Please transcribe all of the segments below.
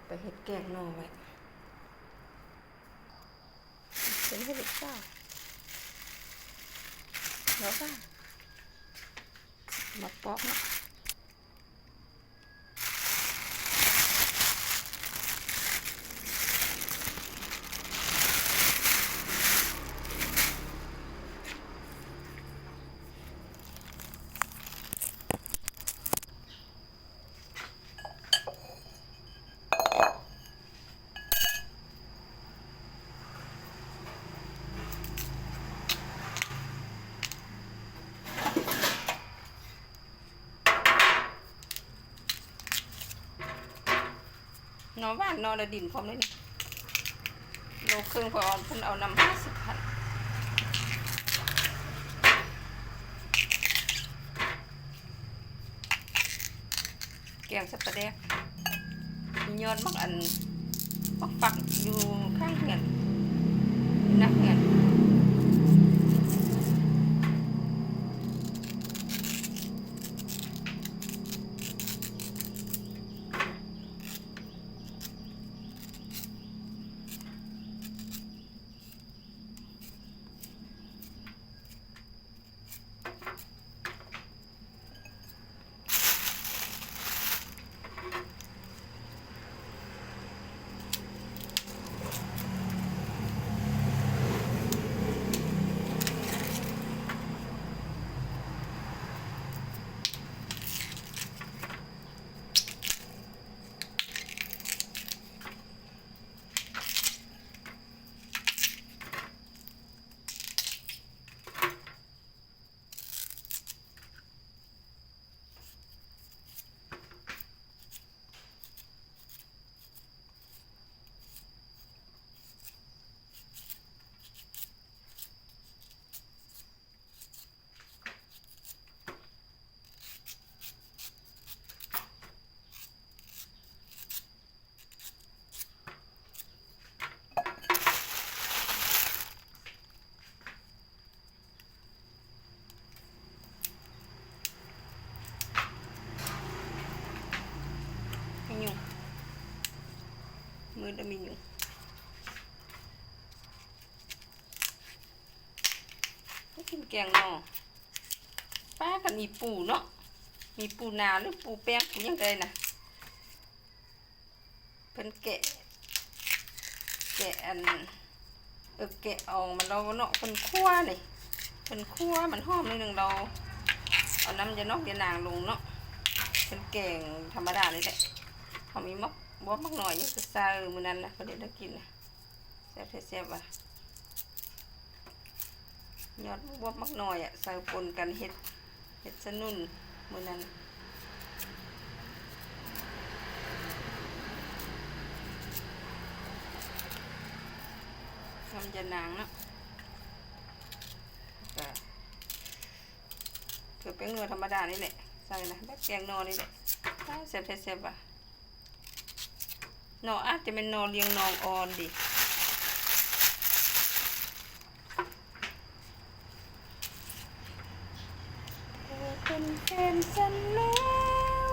ไปเฮ็ดแกงหน่อไว้เป็นให้ลูกสาวแล้วก็มาปอกเนาะนอบ้านนอระดินพร้อมเลยนี่โลครึ่งพอเพิ่นเอานำ50 พันแกงสับปะแดกมียอดมักอันมักฝักอยู่ข้างเหือนนักเหือนมือดมีอยู่ก็กินแกงหน่อป้ากันมีปูเนาะมีปูนาหรือปูแป้งปูยังไงนะเป็นแกะอันแกะเอามันเราเนาะเป็นคั่วนี่เป็นคั่วมันหอมนิดนึงเราเอาน้ำยานอกยานางลงเนาะเป็นแกงธรรมดาเลยแหละเขามีมักบวบมักหน่อยยังจะซามือนั้นนะเขาเดี๋ยวได้กินนะแซ่บว่ะยอดบวบมักหน่อยอ่ะใส่ปนกันเห็ดสนุ่นมือนั้นทำยานางเนาะคือเป็นเนื้อธรรมดานี่แหละใส่นะแบบแกงนอนี่แหละแซ่บว่ะนออาจจะเป็นนอเลียงนองอ่อนดิเป็นแฟนฉันแล้ว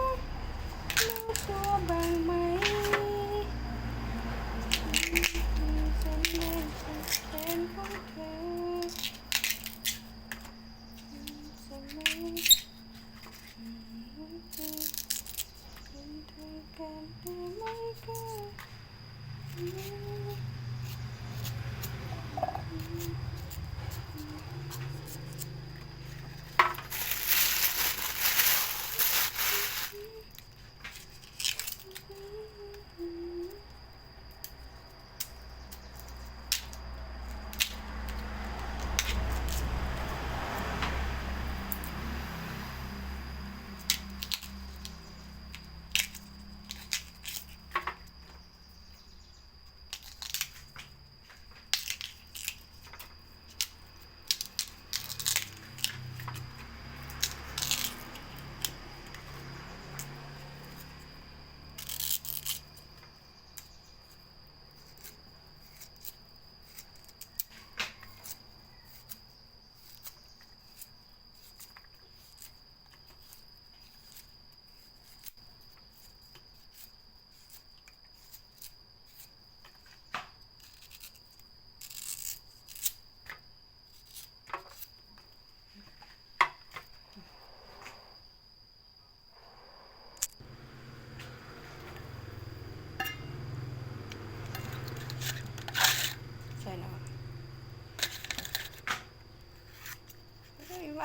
รู้ตัวบ้างไหมฉันเป็นแฟนของเธอใช่ไหมเป็นทางการได้ไหมก็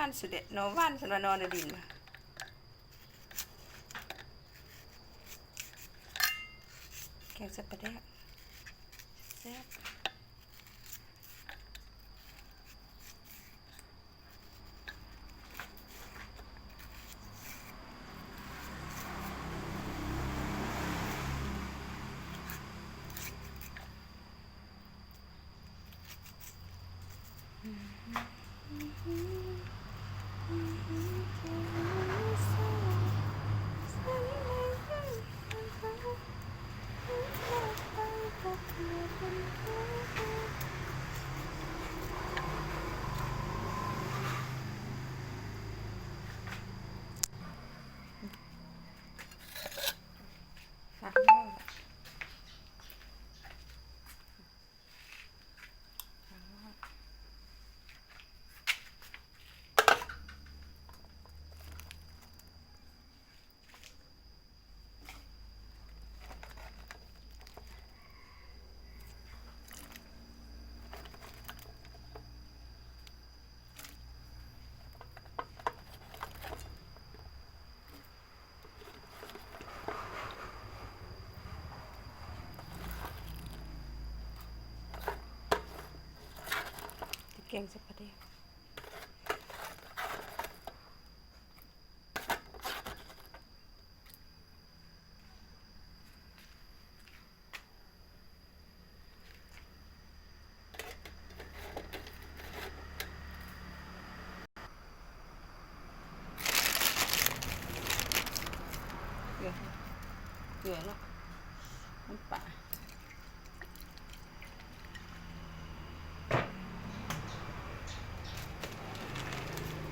านสุดเด็ดนอว่านสันวานอนดินมาแกงสับปะรดแซ่บหักหม้อแกงสับปะรดเกลือเนาะน้ำปลา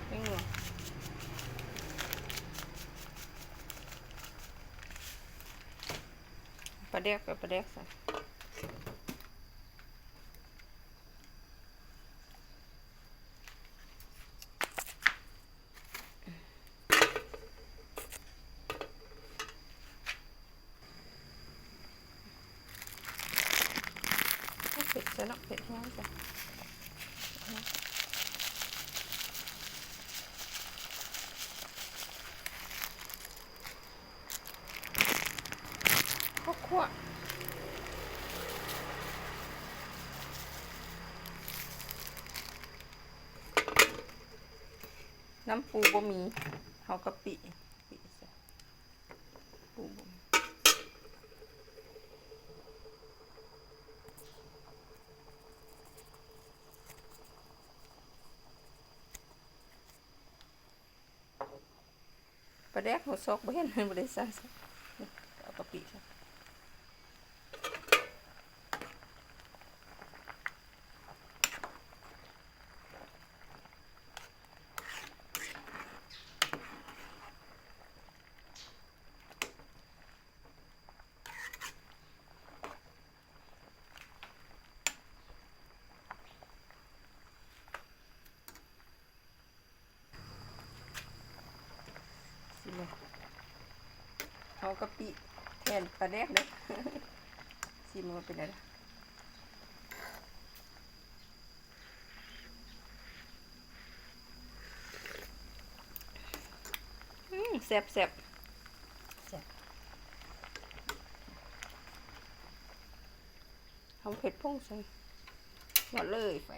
เป็นไงปลาแดกกับปลาแดกใส่เผ็ดซะเนาะเผ็ดแห้งจ้ะคั่วน้ำปูบ่มีเฮากะปิใส่ปูบ่มีปลาแดกหัวซอกบ่เห็นบ่ได้ใส่เอากะปิใส่เอากะปิแทนปลาแดกเด้อ ชิมว่าเป็นอะไรแซ่บแซ่บแซ่บเอาเผ็ดพุ่งใส่หมดเลยไป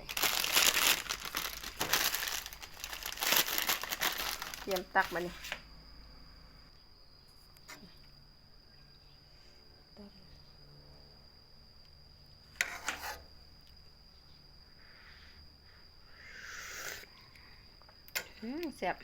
เตรียมตักมานี่แซ่บ